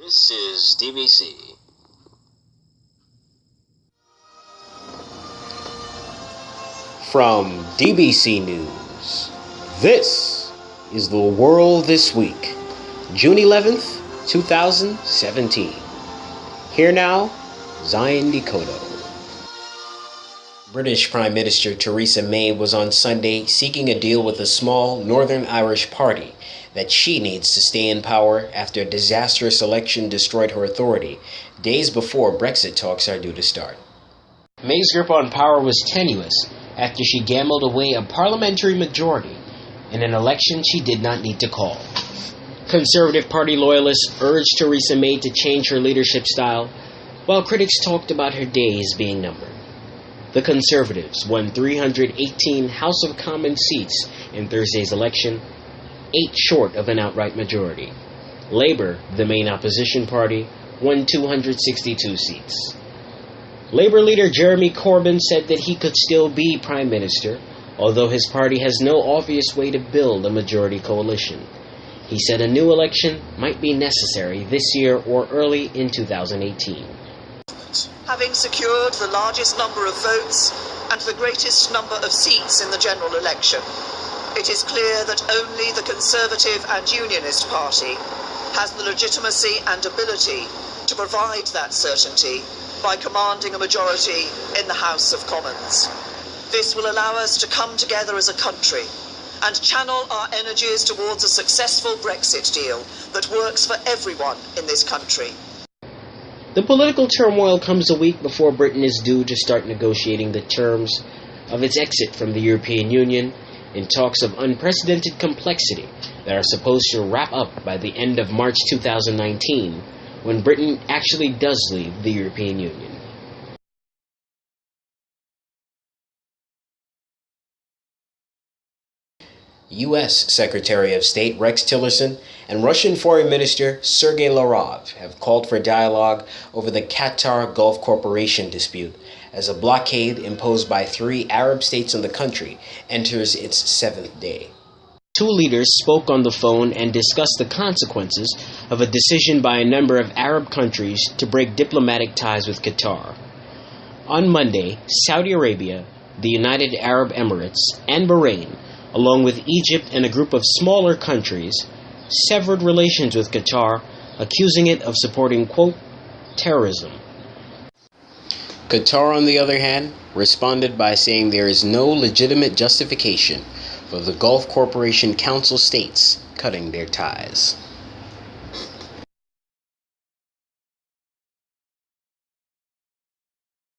This is DBC. From DBC News, this is the world this week, June 11th, 2017. Here now, Zion Dekoto. British Prime Minister Theresa May was on Sunday seeking a deal with a small Northern Irish party that she needs to stay in power after a disastrous election destroyed her authority days before Brexit talks are due to start. May's grip on power was tenuous after she gambled away a parliamentary majority in an election she did not need to call. Conservative Party loyalists urged Theresa May to change her leadership style, while critics talked about her days being numbered. The Conservatives won 318 House of Commons seats in Thursday's election, 8 short of an outright majority. Labour, the main opposition party, won 262 seats. Labour leader Jeremy Corbyn said that he could still be Prime Minister, although his party has no obvious way to build a majority coalition. He said a new election might be necessary this year or early in 2018. Having secured the largest number of votes and the greatest number of seats in the general election, it is clear that only the Conservative and Unionist Party has the legitimacy and ability to provide that certainty by commanding a majority in the House of Commons. This will allow us to come together as a country and channel our energies towards a successful Brexit deal that works for everyone in this country. The political turmoil comes a week before Britain is due to start negotiating the terms of its exit from the European Union in talks of unprecedented complexity that are supposed to wrap up by the end of March 2019, when Britain actually does leave the European Union. U.S. Secretary of State Rex Tillerson and Russian Foreign Minister Sergei Lavrov have called for dialogue over the Qatar Gulf Corporation dispute as a blockade imposed by 3 Arab states in the country enters its 7th day. 2 leaders spoke on the phone and discussed the consequences of a decision by a number of Arab countries to break diplomatic ties with Qatar. On Monday, Saudi Arabia, the United Arab Emirates, and Bahrain, along with Egypt and a group of smaller countries, severed relations with Qatar, accusing it of supporting, quote, terrorism. Qatar, on the other hand, responded by saying there is no legitimate justification for the Gulf Corporation Council states cutting their ties.